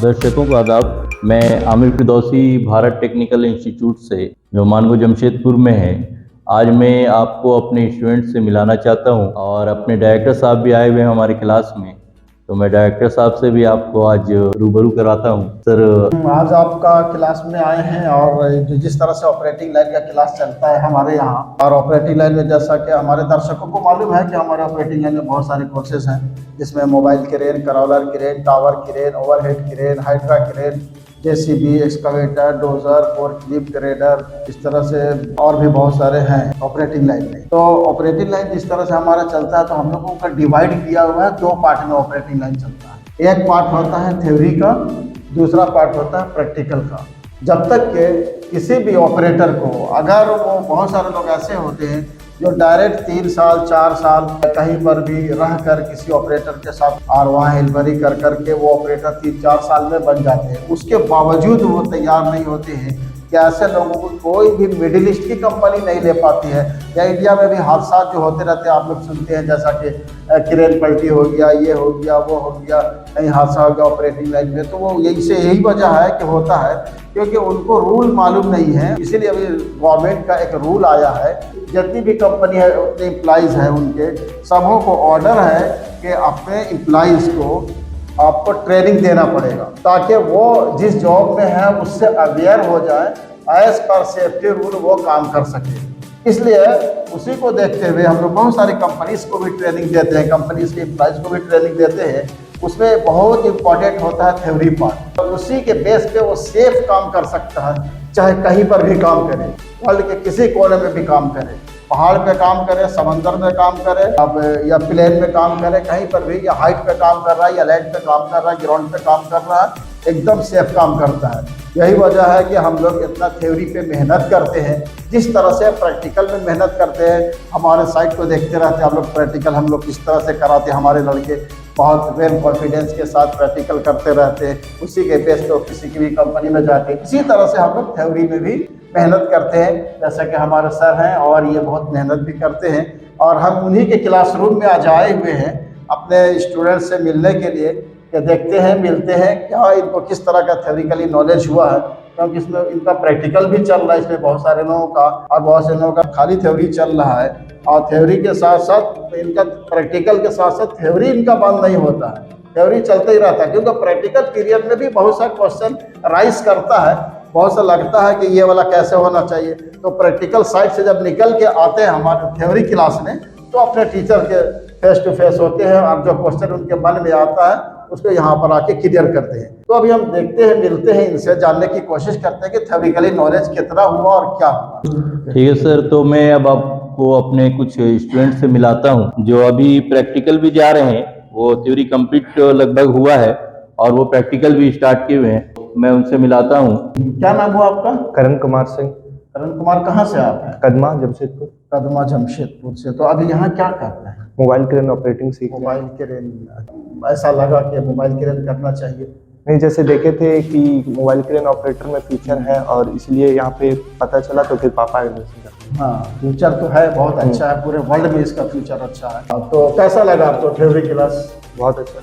दर्शकों को आदाब। मैं आमिर फिरदौसी भारत टेक्निकल इंस्टीट्यूट से जो मानगो जमशेदपुर में है, आज मैं आपको अपने स्टूडेंट से मिलाना चाहता हूं और अपने डायरेक्टर साहब भी आए हुए हैं हमारे क्लास में, तो मैं डायरेक्टर साहब से भी आपको आज रूबरू कराता हूं। सर, आज आपका क्लास में आए हैं और जिस तरह से ऑपरेटिंग लाइन का क्लास चलता है हमारे यहाँ, और ऑपरेटिंग लाइन में जैसा कि हमारे दर्शकों को मालूम है कि हमारे ऑपरेटिंग लाइन में बहुत सारे कोर्सेज हैं, जिसमें mobile crane, crawler crane, tower crane, overhead crane, hydra crane, JCB, excavator, dozer, forklift grader, इस तरह से और भी बहुत सारे हैं ऑपरेटिंग लाइन में। तो ऑपरेटिंग लाइन जिस तरह से हमारा चलता है, तो हम लोगों का डिवाइड किया हुआ है दो पार्ट में ऑपरेटिंग लाइन चलता है। एक पार्ट होता है थ्योरी का, दूसरा पार्ट होता है प्रैक्टिकल का। जब तक के किसी भी ऑपरेटर को, अगर वो बहुत सारे लोग ऐसे होते हैं जो डायरेक्ट 3 साल 4 साल कहीं पर भी रह कर किसी ऑपरेटर के साथ और वहाँ हेल्परी कर करके वो ऑपरेटर 3-4 साल में बन जाते हैं, उसके बावजूद वो तैयार नहीं होते हैं कि ऐसे लोगों को कोई भी मिडिल ईस्ट की कंपनी नहीं ले पाती है। या इंडिया में भी हादसा जो होते रहते हैं, आप लोग सुनते हैं, जैसा कि क्रेन पलटी हो गया, ये हो गया, वो हो गया, कहीं हादसा हो गया ऑपरेटिंग लाइन में। तो वो यही वजह है कि होता है क्योंकि उनको रूल मालूम नहीं है। इसीलिए अभी गवर्नमेंट का एक रूल आया है, जितनी भी कंपनी है उतने एम्प्लॉइज़ हैं उनके सबों को ऑर्डर है कि अपने एम्प्लॉइज़ को आपको ट्रेनिंग देना पड़ेगा, ताकि वो जिस जॉब में है उससे अवेयर हो जाए, एज पर सेफ्टी रूल वो काम कर सके। इसलिए उसी को देखते हुए हम लोग बहुत सारी कंपनीज को भी ट्रेनिंग देते हैं, कंपनीज के एम्प्लॉइज़ को भी ट्रेनिंग देते हैं। उसमें बहुत इंपॉर्टेंट होता है थ्योरी पार्ट, तो उसी के बेस पे वो सेफ काम कर सकता है, चाहे कहीं पर भी काम करे, वर्ल्ड के किसी कोने में भी काम करे, पहाड़ पे काम करे, समंदर में काम करे, अब या प्लेन में काम करे, कहीं पर भी, या हाइट पे काम कर रहा है या लैंड पे काम कर रहा है, ग्राउंड पे काम कर रहा है, एकदम सेफ काम करता है। यही वजह है कि हम लोग इतना थ्योरी पे मेहनत करते हैं, जिस तरह से प्रैक्टिकल में मेहनत करते हैं। हमारे साइट को देखते रहते हैं हम लोग, प्रैक्टिकल हम लोग किस तरह से कराते हैं, हमारे लड़के बहुत वेल कॉन्फिडेंस के साथ प्रैक्टिकल करते रहते हैं। उसी के बेस पे किसी की भी कंपनी में जाके इसी तरह से हम लोग थ्योरी में भी मेहनत करते हैं, जैसा कि हमारे सर हैं और ये बहुत मेहनत भी करते हैं। और हम उन्हीं के क्लासरूम में आज आए हुए हैं अपने स्टूडेंट से मिलने के लिए, कि देखते हैं, मिलते हैं, क्या इनको किस तरह का थ्योरिकली नॉलेज हुआ है, क्योंकि इसमें इनका प्रैक्टिकल भी चल रहा है इसमें बहुत सारे लोगों का, और बहुत से लोगों का खाली थ्योरी चल रहा है। और थ्योरी के साथ साथ इनका प्रैक्टिकल के साथ साथ थ्योरी इनका बंद नहीं होता है, थ्योरी चलता ही रहता है, क्योंकि प्रैक्टिकल पीरियड में भी बहुत सा क्वेश्चन राइज करता है, बहुत सा लगता है कि ये वाला कैसे होना चाहिए। तो प्रैक्टिकल साइड से जब निकल के आते हैं हमारे थ्योरी क्लास में, तो अपने टीचर के फेस टू फेस होते हैं और जो क्वेश्चन उनके मन में आता है उसको यहाँ पर आके क्लियर करते हैं। तो अभी हम देखते हैं, मिलते हैं, इनसे जानने की कोशिश करते हैं कि थ्योरिकली नॉलेज कितना हुआ और क्या हुआ। ठीक है सर, तो मैं अब आपको अपने कुछ स्टूडेंट से मिलाता हूं जो अभी प्रैक्टिकल भी जा रहे हैं। वो थ्योरी कंप्लीट लगभग हुआ है और वो प्रैक्टिकल भी स्टार्ट किए हुए हैं। मैं उनसे मिलाता हूँ। क्या नाम हुआ आपका? करण कुमार सिंह। करण कुमार, कहाँ से आप हैं? कदमा जमशेदपुर। कदमा जमशेदपुर से। तो अभी यहाँ क्या कर रहे हैं? मोबाइल क्रेन ऑपरेटिंग सीख रहे हैं। मोबाइल क्रेन, ऐसा लगा कि मोबाइल क्रेन करना चाहिए? नहीं, जैसे देखे थे कि मोबाइल क्रेन ऑपरेटर में फ्यूचर है और इसलिए यहाँ पे पता चला, तो फिर पापा एडमिशन कर। हाँ, फ्यूचर तो है, बहुत अच्छा है, पूरे वर्ल्ड में इसका फ्यूचर अच्छा है। तो कैसा लगा आपको थ्योरी क्लास? बहुत अच्छा।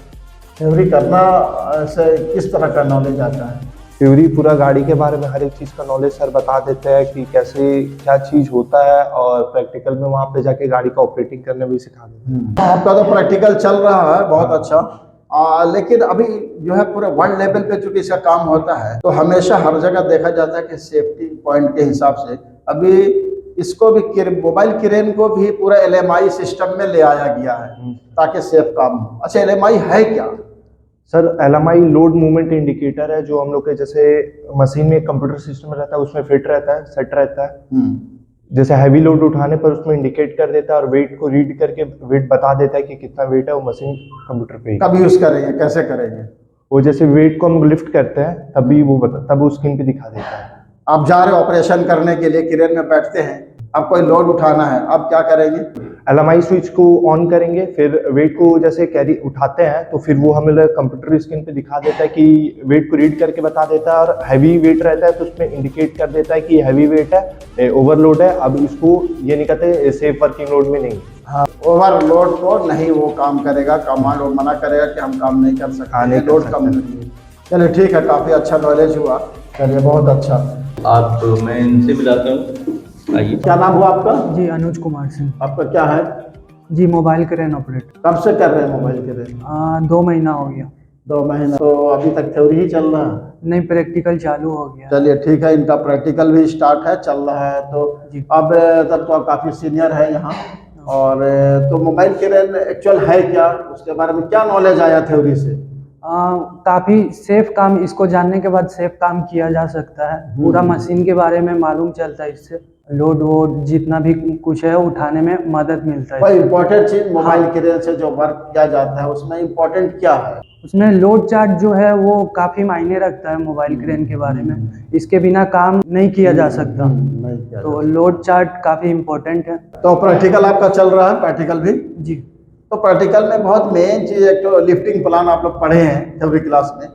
थ्योरी करना से किस तरह का नॉलेज आता है? थ्योरी पूरा गाड़ी के बारे में हर एक चीज़ का नॉलेज सर बता देते हैं कि कैसे क्या चीज़ होता है, और प्रैक्टिकल में वहाँ पे जाके गाड़ी का ऑपरेटिंग करने भी सिखा देते हैं। आपका तो प्रैक्टिकल चल रहा है, बहुत अच्छा। लेकिन अभी जो है पूरे वर्ल्ड लेवल पे चूंकि इसका काम होता है, तो हमेशा हर जगह देखा जाता है कि सेफ्टी पॉइंट के हिसाब से अभी इसको भी, मोबाइल क्रेन को भी पूरा LMI सिस्टम में ले आया गया है ताकि सेफ काम हो। अच्छा, LMI है क्या sir? LMI load movement indicator है, जो हम लोग के जैसे मशीन में कंप्यूटर सिस्टम रहता है, उसमें फिट रहता है, सेट रहता है। जैसे हैवी लोड उठाने पर उसमें इंडिकेट कर देता है और वेट को रीड करके वेट बता देता है कि कितना वेट है, वो मशीन कंप्यूटर पे। कब यूज करेंगे, कैसे करेंगे? वो जैसे वेट को हम लिफ्ट करते हैं तभी तब वो स्क्रीन पे दिखा देता है। आप जा रहे ऑपरेशन करने के लिए, क्रेन में बैठते हैं, अब कोई लोड उठाना है, अब क्या करेंगे? LMI स्विच को ऑन करेंगे, फिर वेट को जैसे कैरी उठाते हैं तो फिर वो हमें कंप्यूटर स्क्रीन पे दिखा देता है कि वेट को रीड करके बता देता है, और हैवी वेट रहता है तो उसमें इंडिकेट कर देता है कि हैवी वेट है, ओवरलोड है, अब इसको ये नहीं कहते सेफ वर्किंग लोड में नहीं। हाँ, ओवरलोड को नहीं वो काम करेगा, कमांड वो मना करेगा कि हम काम नहीं कर सकते, लोड कम नहीं। चलिए ठीक है, काफ़ी अच्छा नॉलेज हुआ। चलिए बहुत अच्छा। आप मैं इनसे मिलाता हूँ, आइए। क्या नाम हुआ आपका? जी अनुज कुमार सिंह। आपका क्या है? जी मोबाइल क्रेन ऑपरेटर। कब से कर रहे हैं मोबाइल के रेन? 2 महीना हो गया। 2 महीना। तो अभी तक थ्योरी ही चल रहा है? नहीं, प्रैक्टिकल चालू हो गया। चलिए ठीक है, इनका प्रैक्टिकल भी स्टार्ट है, चल रहा है। तो जी। अब तब तो आप काफ़ी सीनियर है यहाँ। और तो मोबाइल के रेन एक्चुअल है क्या, उसके बारे में क्या नॉलेज आया थ्योरी से? काफ़ी सेफ काम, इसको जानने के बाद सेफ काम किया जा सकता है। पूरा मशीन के बारे में मालूम चलता है इससे। लोड वोड जितना भी कुछ है उठाने में मदद मिलता है। कोई इम्पोर्टेंट चीज मोबाइल के रेन से जो वर्क किया जाता है उसमें इम्पोर्टेंट क्या है? उसमें लोड चार्ट जो है वो काफ़ी मायने रखता है मोबाइल क्रेन के बारे में। इसके बिना काम नहीं किया जा सकता। नहीं किया तो लोड चार्ट काफ़ी इम्पोर्टेंट है। तो प्रैक्टिकल आपका चल रहा है, प्रैक्टिकल भी? जी। तो प्रैक्टिकल में बहुत मेन चीज एक तो लिफ्टिंग प्लान आप लोग पढ़े हैं थ्योरी क्लास में।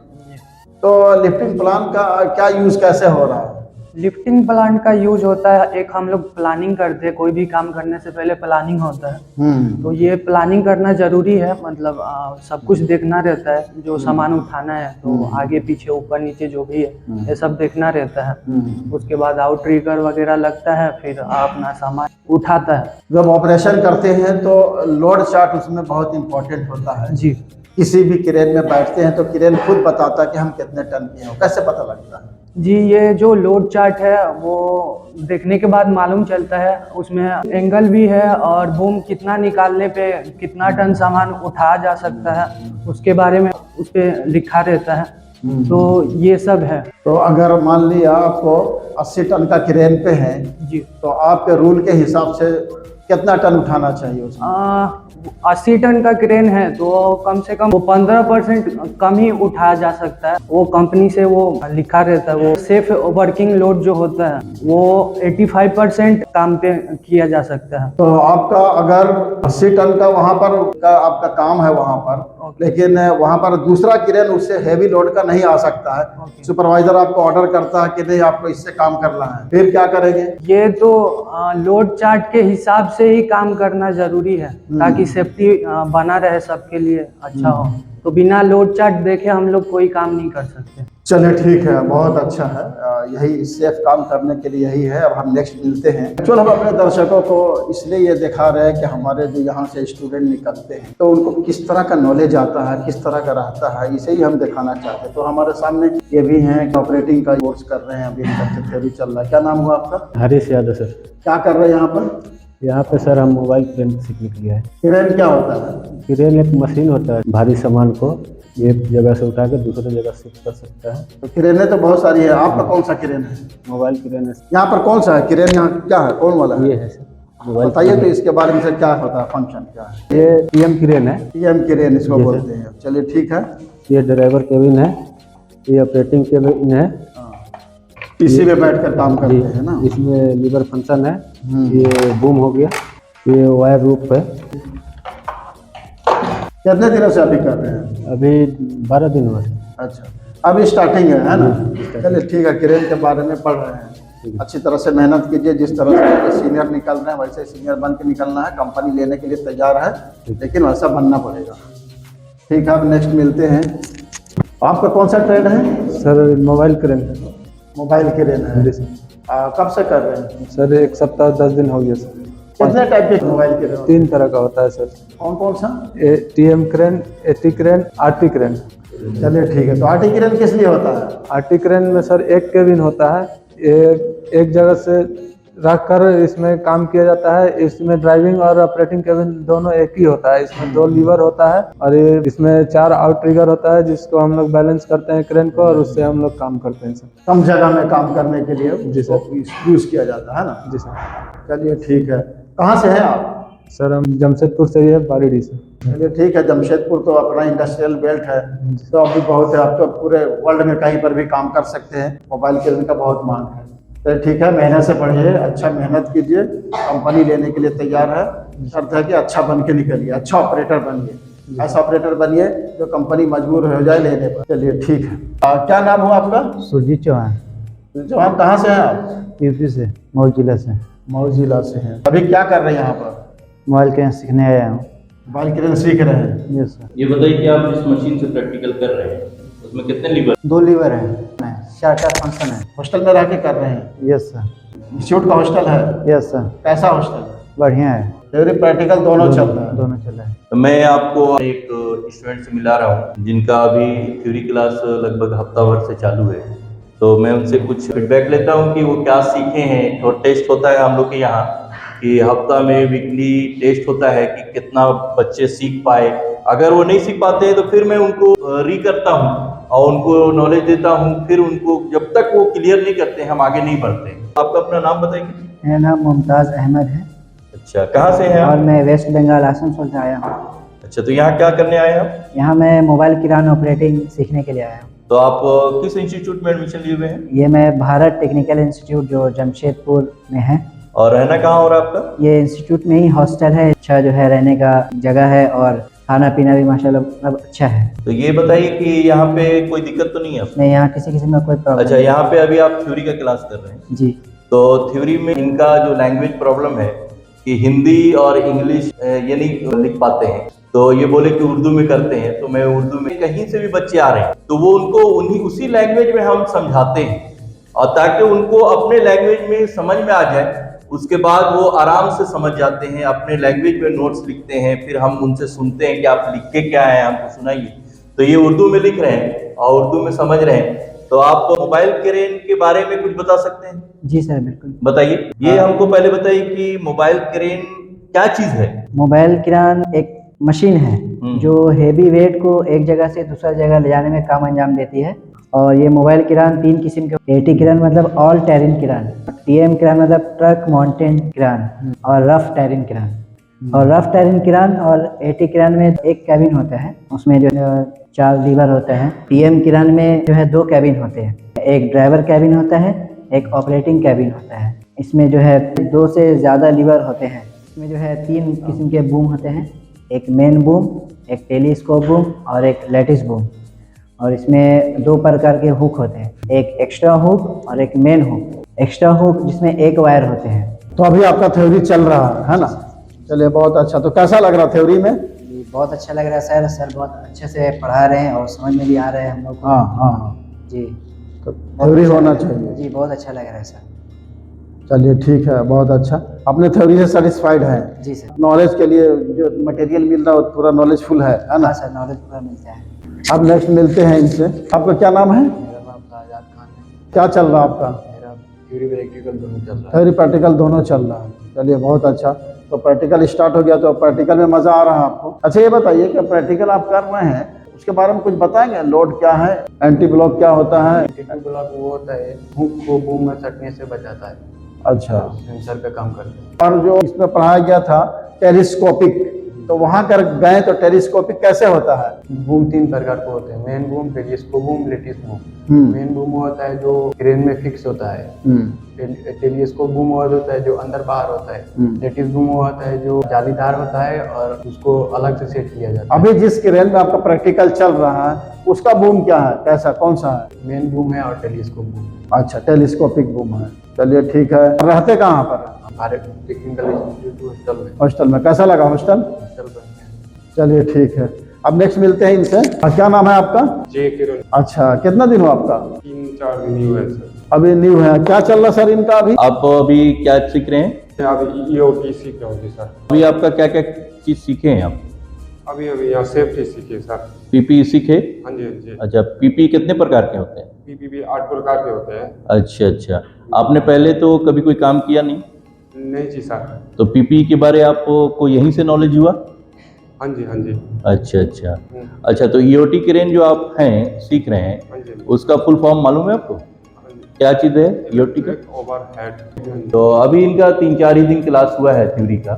तो लिफ्टिंग प्लान का क्या यूज कैसे हो रहा है? लिफ्टिंग प्लान का यूज होता है, एक हम लोग प्लानिंग करते हैं, कोई भी काम करने से पहले प्लानिंग होता है। तो ये प्लानिंग करना जरूरी है, मतलब सब कुछ देखना रहता है। जो सामान उठाना है तो आगे पीछे ऊपर नीचे जो भी है ये सब देखना रहता है। उसके बाद आउट ट्रिगर वगैरह लगता है, फिर अपना सामान उठाता है। जब ऑपरेशन करते हैं तो लोड चार्ट उसमें बहुत इंपॉर्टेंट होता है। जी। किसी भी क्रेन में बैठते हैं तो क्रेन खुद बताता है कि हम कितने टन के हैं, कैसे पता लगता है? जी, ये जो लोड चार्ट है वो देखने के बाद मालूम चलता है। उसमें एंगल भी है और बूम कितना निकालने पे कितना टन सामान उठाया जा सकता है उसके बारे में उस पर लिखा रहता है। तो ये सब है। तो अगर मान लिया आपको 80 टन का क्रेन पे है जी। तो आपके रूल के हिसाब से कितना टन उठाना चाहिए उसमें? 80 टन का क्रेन है तो कम से कम वो 15% कम ही उठाया जा सकता है। वो कंपनी से वो लिखा रहता है। वो सेफ वर्किंग लोड जो होता है वो 85% काम पे किया जा सकता है। तो आपका अगर 80 टन का वहां पर आपका काम है वहां पर, लेकिन वहां पर दूसरा क्रेन उससे हैवी लोड का नहीं आ सकता है, सुपरवाइजर आपको ऑर्डर करता है कि नहीं आपको इससे काम करना है, फिर क्या करेंगे? ये तो लोड चार्ट के हिसाब से ही काम करना जरूरी है ताकि सेफ्टी बना रहे, सबके लिए अच्छा हो। तो बिना लोड चार्ट देखे हम लोग कोई काम नहीं कर सकते। चलिए ठीक है, बहुत अच्छा है। यही सेफ काम करने के लिए यही है। अब हम नेक्स्ट मिलते हैं। एक्चुअल हम अपने दर्शकों को इसलिए ये दिखा रहे हैं कि हमारे जो यहाँ से स्टूडेंट निकलते हैं तो उनको किस तरह का नॉलेज आता है, किस तरह का रहता है, इसे ही हम दिखाना चाहते हैं। तो हमारे सामने ये भी हैं ऑपरेटिंग का कोर्स कर रहे हैं, अभी इनका थ्योरी चल रहा है। क्या नाम हुआ आपका? हरीश यादव सर। क्या कर रहे हैं यहाँ पर? यहाँ पे सर हम मोबाइल क्रेन सीखने के लिए है। क्रेन क्या होता है? क्रेन एक मशीन होता है, भारी सामान को एक जगह से उठा कर दूसरे जगह शिफ्ट कर सकता है। तो क्रेनें तो बहुत सारी है, आपका कौन सा क्रेन है? मोबाइल क्रेन है। यहाँ पर कौन सा है क्रेन? यहाँ क्या है, कौन वाला है? ये है सर मोबाइल बताइए तो इसके बारे में सर, क्या होता है, फंक्शन क्या है? ये पीएम क्रेन है। पीएम क्रेन इसको जी, बोलते हैं। चलिए ठीक है। ये ड्राइवर केबिन है, ये ऑपरेटिंग केबिन है। इसी में बैठकर काम करते हैं ना? इसमें लीवर फंक्शन है। ये बूम हो गया, ये वायर रूप है। कितने दिनों से अभी कर रहे हैं? अभी 12 दिन हुआ। अच्छा, अभी स्टार्टिंग है ना? चलिए ठीक है, क्रेन के बारे में पढ़ रहे हैं। अच्छी तरह से मेहनत कीजिए, जिस तरह से सीनियर निकल रहे हैं वैसे सीनियर बन के निकलना है। कंपनी लेने के लिए तैयार है, लेकिन वैसा बनना पड़ेगा। ठीक है, अब नेक्स्ट मिलते हैं। आपका कौन सा ट्रेड है? सर मोबाइल क्रेन है। मोबाइल क्रेन है। कब से कर रहे हैं? सर 1 सप्ताह 10 दिन हो गया सर। कितने टाइप के मोबाइल क्रेन? 3 तरह का होता है सर। कौन कौन सा? TM crane, eighty crane, RT crane. चलिए ठीक है। तो आरटी क्रेन किस लिए होता है? आरटी क्रेन में सर एक केबिन होता है, एक जगह से रख कर इसमें काम किया जाता है। इसमें ड्राइविंग और ऑपरेटिंग केबिन दोनों एक ही होता है। इसमें 2 लीवर होता है और ये इसमें 4 आउट ट्रिगर होता है जिसको हम लोग बैलेंस करते हैं क्रेन को और उससे हम लोग काम करते हैं सर। कम जगह में काम करने के लिए जी सर यूज किया जाता है ना? जी सर। चलिए ठीक है। कहाँ से हैं आप? सर हम जमशेदपुर से ही है, बारीडी से। चलिए ठीक है। जमशेदपुर तो अपना इंडस्ट्रियल बेल्ट है, तो अभी बहुत है। आप तो पूरे वर्ल्ड में कहीं पर भी काम कर सकते हैं। मोबाइल क्रेन का बहुत मांग है। तो ठीक है, मेहनत से पढ़िए, अच्छा मेहनत कीजिए, कंपनी लेने के लिए तैयार है। शर्त है कि अच्छा बन के निकलिए, अच्छा ऑपरेटर बनिए। ऐसा ऑपरेटर बनिए जो कंपनी मजबूर हो जाए लेने पर। चलिए ठीक है। क्या नाम हुआ आपका? सुरजीत चौहान। जवान, कहाँ से हैं आप? यूपी से, मऊ जिला से। मऊ जिला से हैं। अभी क्या कर रहे हैं यहाँ पर? मोबाइल क्रेन सीखने आया हूँ। मोबाइल क्रेन सीख रहे हैं। Yes sir. ये बताइए कि आप जिस मशीन से प्रैक्टिकल कर रहे हैं उसमें कितने लीवर? 2 लीवर है, 4 फंक्शन है। हॉस्टल में रह के कर रहे हैं? Yes sir. इंस्टीट्यूट का हॉस्टल है? Yes sir. कैसा हॉस्टल है? बढ़िया है। थ्योरी प्रैक्टिकल दोनों चल रहा है? दोनों चल रहा है। तो मैं आपको एक स्टूडेंट से मिला रहा हूँ जिनका अभी थ्योरी क्लास लगभग हफ्ता भर से चालू है। तो मैं उनसे कुछ फीडबैक लेता हूँ कि वो क्या सीखे हैं। और टेस्ट होता है हम लोग के यहाँ कि हफ्ता में वीकली टेस्ट होता है कि कितना बच्चे सीख पाए। अगर वो नहीं सीख पाते हैं तो फिर मैं उनको री करता हूँ और उनको नॉलेज देता हूँ। फिर उनको जब तक वो क्लियर नहीं करते हम आगे नहीं बढ़ते। आपका अपना नाम बताइए। मेरा नाम मुमताज़ अहमद है अच्छा, कहाँ से हैं और आप? मैं वेस्ट बंगाल आसनसोल से आया हूँ। अच्छा, तो यहाँ क्या करने आए हैं आप? यहाँ मैं मोबाइल किराना ऑपरेटिंग सीखने के लिए आया हूँ। तो आप किस इंस्टीट्यूट में एडमिशन लिए हुए हैं? ये मैं भारत टेक्निकल इंस्टीट्यूट जो जमशेदपुर में है। और रहना कहाँ हो रहा है आपका? ये इंस्टीट्यूट में ही हॉस्टल है। अच्छा जो है रहने का जगह है और खाना पीना भी माशाल्लाह सब अच्छा है। तो ये बताइए कि यहाँ पे कोई दिक्कत तो नहीं है आपको? नहीं, यहाँ किसी किसी में कोई प्रॉब्लम अच्छा, यहाँ पे अभी आप थ्योरी का क्लास कर रहे हैं। जी। तो थ्योरी में इनका जो लैंग्वेज प्रॉब्लम है कि हिंदी और इंग्लिश ये नहीं लिख पाते हैं। तो ये बोले कि उर्दू में करते हैं, तो मैं उर्दू में, कहीं से भी बच्चे आ रहे हैं तो वो उनको उसी लैंग्वेज में हम समझाते हैं और ताकि उनको अपने लैंग्वेज में समझ में आ जाए। उसके बाद वो आराम से समझ जाते हैं, अपने लैंग्वेज में नोट्स लिखते हैं। फिर हम उनसे सुनते हैं कि आप लिख के क्या है हमको सुनाइए। तो ये उर्दू में लिख रहे हैं और उर्दू में समझ रहे हैं। तो आप मोबाइल क्रेन के बारे में कुछ बता सकते हैं? जी सर, बिल्कुल बताइए। ये हमको पहले बताइए कि मोबाइल क्रेन क्या चीज है? मोबाइल किरान एक मशीन है जो हेवी वेट को एक जगह से दूसरा जगह ले जाने में काम अंजाम देती है। और ये मोबाइल किरान 3 किस्म के। एटी किरान मतलब ऑल टेरिन किरान, टीएम किरान मतलब ट्रक माउंटेन किरान, और रफ टेरिन किरान। और रफ टेरिन किरान और एटी किरान में एक कैबिन होता है, उसमें जो है 4 लीवर होते हैं। टीएम किरान में जो है 2 कैबिन होते हैं, एक ड्राइवर कैबिन होता है, एक ऑपरेटिंग कैबिन होता है। इसमें जो है 2 से ज़्यादा लीवर होते हैं। इसमें जो है 3 किस्म के बूम होते हैं, एक मेन बूम, एक टेलीस्कोप बूम और एक लैटिस बूम। और इसमें 2 प्रकार के हुक होते हैं, एक एक्स्ट्रा हुक और एक मेन हुक। एक्स्ट्रा हुक जिसमें एक वायर होते हैं। तो अभी आपका थ्योरी चल रहा है ना? चलिए, बहुत अच्छा। तो कैसा लग रहा थ्योरी में? जी, बहुत अच्छा लग रहा है सर। सर बहुत अच्छे से पढ़ा रहे हैं और समझ में भी आ रहा है हम लोग को। हाँ हाँ जी, तो थ्योरी होना चाहिए। जी बहुत अच्छा लग रहा है सर। चलिए ठीक है, बहुत अच्छा। अपने थ्योरी से सेटिस्फाइड हैं? जी सर। नॉलेज के लिए जो मटेरियल मिल रहा है वो पूरा नॉलेजफुल है ना? हाँ सर, नॉलेज पूरा मिलता है। अब नेक्स्ट मिलते हैं इनसे। आपका क्या नाम है? मेरा नाम आजाद खान है। क्या चल रहा है आपका? मेरा थ्योरी प्रैक्टिकल दोनों चल रहा है। थ्योरी प्रैक्टिकल दोनों चल रहा है। चलिए, बहुत अच्छा। तो प्रैक्टिकल स्टार्ट हो गया, तो प्रैक्टिकल में मज़ा आ रहा है आपको? अच्छा, ये बताइए कि प्रैक्टिकल आप कर रहे हैं उसके बारे में कुछ बताएंगे? लोड क्या है, एंटी ब्लॉक क्या होता है? एंटी ब्लॉक वो होता है हुक को बूम में सटने से बचाता है। अच्छा। सेंसर पे काम करता है। और जो इसमें पढ़ाया गया था टेलीस्कोपिक, तो वहाँ कर गए तो टेलीस्कोपिक कैसे होता है? बूम 3 प्रकार के होते हैं, main boom, telescope boom, lattice boom. Hmm. Main boom वो होता है जो क्रेन में फिक्स होता है। टेलीस्कोप बूम वो होता है जो अंदर बाहर होता है। लेटिस बूम वो होता है जो जालीदार होता है और उसको अलग से सेट किया जाता है। अभी जिस क्रेन में आपका प्रैक्टिकल चल रहा है उसका बूम क्या है, कैसा, कौन सा है? मेन बूम है और टेलीस्कोप बूम। अच्छा, टेलीस्कोपिक बूम है। चलिए ठीक है। रहते कहाँ पर? भारत टेक्निकल इंस्टीट्यूट हॉस्टल में। हॉस्टल में। कैसा लगा हॉस्टल? हॉस्टल बन गया। चलिए ठीक है। अब नेक्स्ट मिलते हैं इनसे। क्या नाम है आपका? जे किरण। अच्छा, कितना दिन हुआ आपका? 3-4 दिन हुए सर। अभी न्यू है। क्या चल रहा सर इनका अभी? आप अभी क्या सीख रहे हैं? अभी ईओटी सीख रहा हूँ जी सर। अभी आपका क्या क्या चीज सीखे हैं आप? अभी यहाँ सेफ्टी सीखे सर। पीपी सीखे? हाँ जी, हाँ जी। अच्छा, पीपी कितने प्रकार के होते हैं? पीपीपी 8 प्रकार के होते हैं। अच्छा अच्छा। आपने पहले तो कभी कोई काम किया नहीं? नहीं जी सर। तो पीपी के बारे आपको यहीं से नॉलेज हुआ? हाँ जी, हाँ जी। अच्छा अच्छा। अच्छा, तो ईओटी क्रेन जो आप हैं सीख रहे हैं हाँ जी, उसका फुल फॉर्म मालूम है आपको? हाँ जी। क्या चीज़ है ईओटी का? ओवरहेड। तो अभी इनका 3-4 ही दिन क्लास हुआ है थ्योरी का।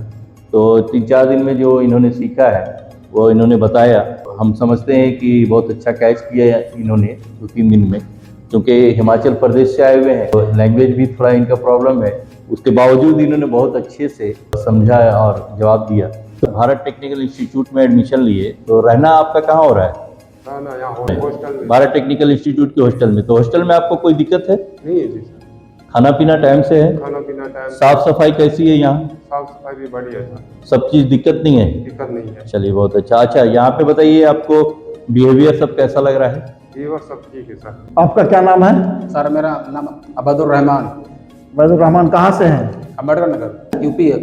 तो 3-4 दिन में जो इन्होंने सीखा है वो इन्होंने बताया। हम समझते हैं कि बहुत अच्छा कैच किया है इन्होंने 2-3 दिन में, क्योंकि हिमाचल प्रदेश से आए हुए हैं। तो लैंग्वेज भी थोड़ा इनका प्रॉब्लम है, उसके बावजूद इन्होंने बहुत अच्छे से समझा और जवाब दिया। तो भारत टेक्निकल इंस्टीट्यूट में एडमिशन लिए, तो रहना आपका कहाँ हो रहा है? ना यहाँ हॉस्टल में। भारत टेक्निकल इंस्टीट्यूट के हॉस्टल में। तो हॉस्टल में आपको कोई दिक्कत है? नहीं है जी सर। खाना पीना टाइम से है? खाना पीना टाइम। साफ सफाई कैसी है यहाँ? साफ सफाई भी बढ़िया है सर। सब चीज़ दिक्कत नहीं है? दिक्कत नहीं है। चलिए बहुत अच्छा। अच्छा, यहाँ पे बताइए आपको बिहेवियर सब कैसा लग रहा है? जी वो सब ठीक है सर। आपका क्या नाम है? सर मेरा नाम अबदुर रहमान, वैदुर रहमान, कहाँ से हैं? अम्बेडकर नगर, यूपी है,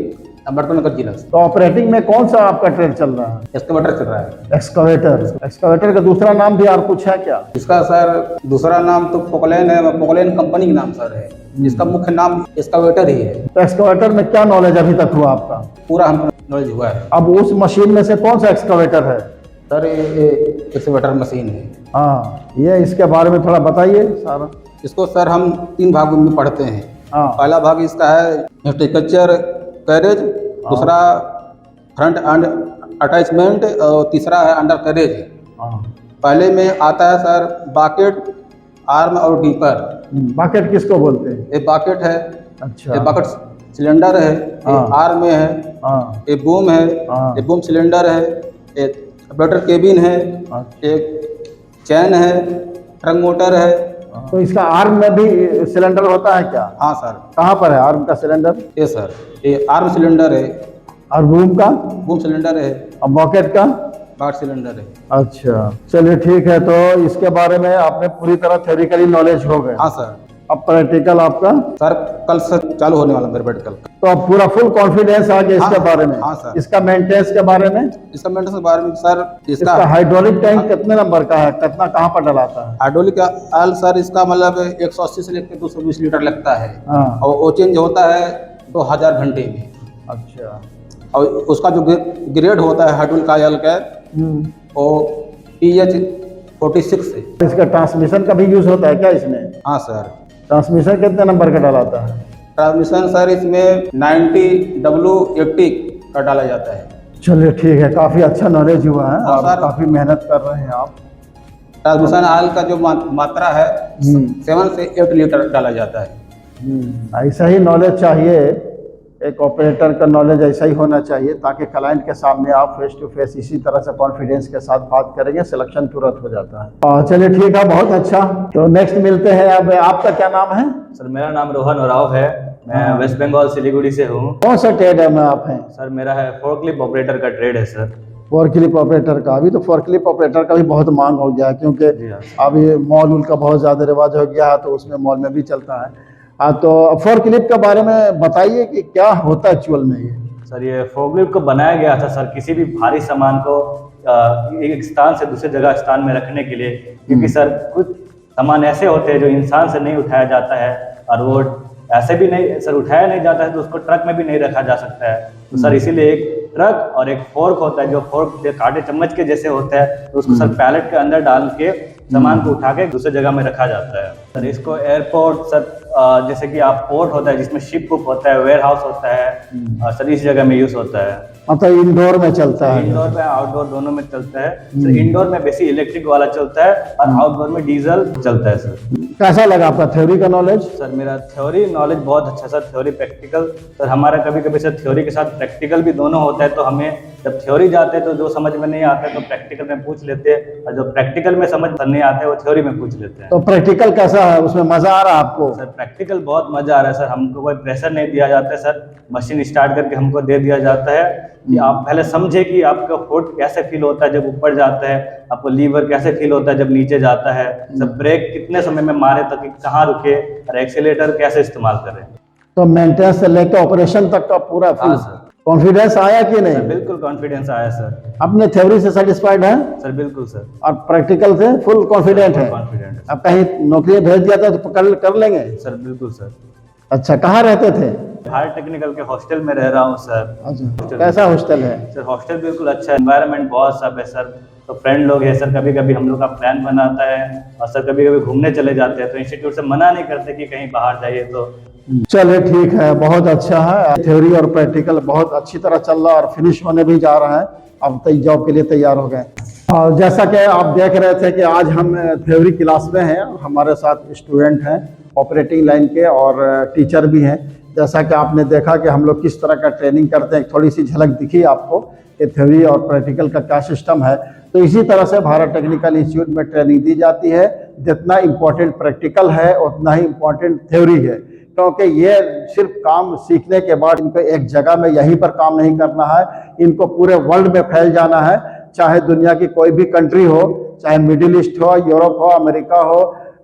अम्बेडकर नगर जिला से। तो ऑपरेटिंग में कौन सा आपका ट्रेड चल रहा है? एक्सकवेटर चल रहा है। एक्सकवेटर। एक्सकवेटर का दूसरा नाम भी और कुछ है क्या? इसका सर दूसरा नाम तो पोकलेन है, पोकलेन कंपनी का नाम सर है, जिसका मुख्य नाम एक्सकवेटर ही है। तो एक्सकवेटर में क्या नॉलेज अभी तक हुआ आपका? पूरा हमको नॉलेज हुआ है। अब उस मशीन में से कौन सा एक्सकवेटर है? सर ये एक्सकवेटर मशीन है। हाँ, ये इसके बारे में थोड़ा बताइए सारा। इसको सर हम 3 भागों में पढ़ते हैं। हाँ। पहला भाग इसका है एग्रीकल्चर कैरेज, दूसरा फ्रंट एंड अटैचमेंट और तीसरा है अंडर कैरेज। हाँ। पहले में आता है सर बाकेट, आर्म और डीपर। बाकेट किसको बोलते हैं? ये बाकेट है, अच्छा। ये बाकेट सिलेंडर है, ये हाँ। आर्म में है, हाँ। ये बूम है, हाँ। ये बूम सिलेंडर है, ये ऑपरेटर केबिन है, एक चैन है, ट्रक मोटर है। तो इसका आर्म में भी सिलेंडर होता है क्या? हाँ सर। कहाँ पर है आर्म का सिलेंडर? ये सर ये आर्म सिलेंडर है, और बूम का? बूम सिलेंडर है, और बॉकेट का? बाट सिलेंडर है। अच्छा, चलिए ठीक है। तो इसके बारे में आपने पूरी तरह थ्योरिकली नॉलेज हो गए। हाँ सर। अब प्रैक्टिकल आपका? सर कल से चालू होने वाला मेरा प्रैक्टिकल। तो अब पूरा फुल कॉन्फिडेंस आ गया इसके हाँ, बारे में? हाँ सर। इसका मेंटेनेंस के बारे में? इसका मेंटेनेंस के बारे में सर इसका हाइड्रोलिक टैंक कितने नंबर का है, कितना कहाँ पर डलाता है? हाइड्रोलिक आयल सर इसका मतलब 180 से लेकर 220 लीटर लगता है। हाँ। और वो चेंज होता है 2000 घंटे में। अच्छा। और उसका जो ग्रेड होता है हाइड्रोलिक आयल का, वो PH 46 है। इसका ट्रांसमिशन का भी यूज होता है क्या इसमें? हाँ सर। ट्रांसमिशन कितने नंबर का डलाता है? ट्रांसमिशन सर इसमें 90W80 का डाला जाता है। चलिए ठीक है, काफी अच्छा नॉलेज हुआ है हाँ और सर। काफी मेहनत कर रहे हैं आप। ट्रांसमिशन ऑयल का जो मात्रा है 7 से 8 लीटर डाला जाता है। ऐसा ही नॉलेज चाहिए, एक ऑपरेटर का नॉलेज ऐसा ही होना चाहिए ताकि क्लाइंट के सामने आप फेस टू फेस इसी तरह से कॉन्फिडेंस के साथ बात करेंगे, सिलेक्शन तुरंत हो जाता है। चलिए ठीक है, बहुत अच्छा। तो नेक्स्ट मिलते हैं। अब आपका क्या नाम है? सर मेरा नाम रोहन ओराव है, मैं वेस्ट बंगाल सिलीगुड़ी से हूँ। कौन सा ट्रेड में आप हैं? सर मेरा है फोर्कलिफ्ट ऑपरेटर का ट्रेड है सर। फोर्कलिफ्ट ऑपरेटर का? अभी तो फोर्कलिफ्ट ऑपरेटर का भी बहुत मांग हो गया है, क्योंकि जी हाँ। अभी मॉल उल का बहुत ज़्यादा रिवाज हो गया है, तो उसमें मॉल में भी चलता है। हाँ, तो फोर्कलिफ्ट के बारे में बताइए कि क्या होता है एक्चुअल में ये? सर ये फोर्कलिफ्ट को बनाया गया था सर किसी भी भारी सामान को एक स्थान से दूसरे जगह स्थान में रखने के लिए, क्योंकि सर कुछ सामान ऐसे होते हैं जो इंसान से नहीं उठाया जाता है, और वो ऐसे भी नहीं सर उठाया नहीं जाता है, तो उसको ट्रक में भी नहीं रखा जा सकता है। तो सर इसीलिए एक ट्रक और एक फोर्क होता है, जो फोर्क कांटे चम्मच के जैसे होता है, तो उसको सर पैलेट के अंदर डाल के सामान को उठा के दूसरे जगह में रखा जाता है। सर इसको एयरपोर्ट सर जैसे कि आप पोर्ट होता है जिसमें शिप बुक होता है, वेयर हाउस होता है, सर इस जगह में यूज होता है। मतलब इंडोर में चलता है? इंडोर में आउटडोर दोनों में चलता है सर। इंडोर में बेसिक इलेक्ट्रिक वाला चलता है और आउटडोर में डीजल चलता है सर। कैसा लगा आपका थ्योरी का नॉलेज? सर मेरा थ्योरी नॉलेज बहुत अच्छा सर, थ्योरी प्रैक्टिकल सर हमारा कभी कभी सर थ्योरी के साथ प्रैक्टिकल भी दोनों होता है, तो हमें जब थ्योरी जाते हैं तो जो समझ में नहीं आता है तो प्रैक्टिकल में पूछ लेते हैं, और जो प्रैक्टिकल में समझ नहीं आता है वो थ्योरी में पूछ लेते हैं। तो प्रैक्टिकल कैसा है, उसमें मजा आ रहा है आपको? सर प्रैक्टिकल बहुत मजा आ रहा है सर, हमको कोई प्रेशर नहीं दिया जाता है सर, मशीन स्टार्ट करके हमको दे दिया जाता है कि आप पहले समझे कि आपका फुट कैसे फील होता है जब ऊपर जाता है, आपको लीवर कैसे फील होता है जब नीचे जाता है, सब ब्रेक कितने समय में मारे तक कहाँ रुके, और एक्सीलेटर कैसे इस्तेमाल करें। तो मेंटेनेंस से लेकर ऑपरेशन तक का पूरा हाँ सर। कॉन्फिडेंस आया कि नहीं? सर बिल्कुल कॉन्फिडेंस आया सर। अपने थ्योरी से सेटिस्फाइड है? सर बिल्कुल सर। और प्रैक्टिकल से फुल कॉन्फिडेंट है? कॉन्फिडेंट है। अब कहीं नौकरी भेज दिया था तो कर लेंगे? सर बिल्कुल सर। अच्छा, कहाँ रहते थे? भारत टेक्निकल के हॉस्टल में रह रहा हूँ सर। अच्छा, कैसा हॉस्टल है? सर हॉस्टल बिल्कुल अच्छा है, एनवायरनमेंट बहुत सब है सर, तो फ्रेंड लोग हैं सर, कभी कभी हम लोग का प्लान बनाता है, और सर कभी कभी घूमने चले जाते हैं, तो इंस्टीट्यूट से मना नहीं करते कि कहीं बाहर जाइए। तो चलिए ठीक है, बहुत अच्छा है। थ्योरी और प्रैक्टिकल बहुत अच्छी तरह चल रहा है और फिनिश होने भी जा रहा है, अब तो जॉब के लिए तैयार हो गए। और जैसा कि आप देख रहे थे कि आज हम थ्योरी क्लास में हैं, हमारे साथ स्टूडेंट हैं ऑपरेटिंग लाइन के और टीचर भी हैं। जैसा कि आपने देखा कि हम लोग किस तरह का ट्रेनिंग करते हैं, थोड़ी सी झलक दिखी आपको कि थ्योरी और प्रैक्टिकल का क्या सिस्टम है। तो इसी तरह से भारत टेक्निकल इंस्टीट्यूट में ट्रेनिंग दी जाती है। जितना इम्पोर्टेंट प्रैक्टिकल है उतना ही इम्पोर्टेंट थ्योरी है, क्योंकि ये सिर्फ काम सीखने के बाद इनको एक जगह में यहीं पर काम नहीं करना है, इनको पूरे वर्ल्ड में फैल जाना है, चाहे दुनिया की कोई भी कंट्री हो, चाहे मिडिल ईस्ट हो, यूरोप हो, अमेरिका हो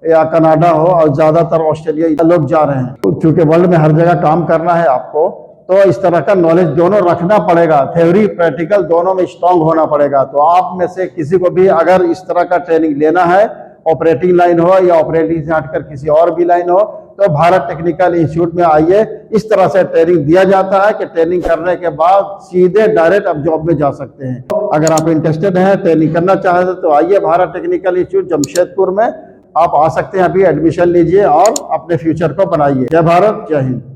या कनाडा हो, और ज़्यादातर ऑस्ट्रेलिया लोग जा रहे हैं। चूँकि वर्ल्ड में हर जगह काम करना है आपको, तो इस तरह का नॉलेज दोनों रखना पड़ेगा, थ्योरी प्रैक्टिकल दोनों में स्ट्रांग होना पड़ेगा। तो आप में से किसी को भी अगर इस तरह का ट्रेनिंग लेना है, ऑपरेटिंग लाइन हो या ऑपरेटिंग से हटकर किसी और भी लाइन हो, तो भारत टेक्निकल इंस्टीट्यूट में आइए। इस तरह से ट्रेनिंग दिया जाता है कि ट्रेनिंग करने के बाद सीधे डायरेक्ट आप जॉब में जा सकते हैं। अगर आप इंटरेस्टेड हैं, ट्रेनिंग करना चाहते हैं, तो आइए भारत टेक्निकल इंस्टीट्यूट जमशेदपुर में, आप आ सकते हैं। अभी एडमिशन लीजिए और अपने फ्यूचर को बनाइए। जय भारत, जय हिंद।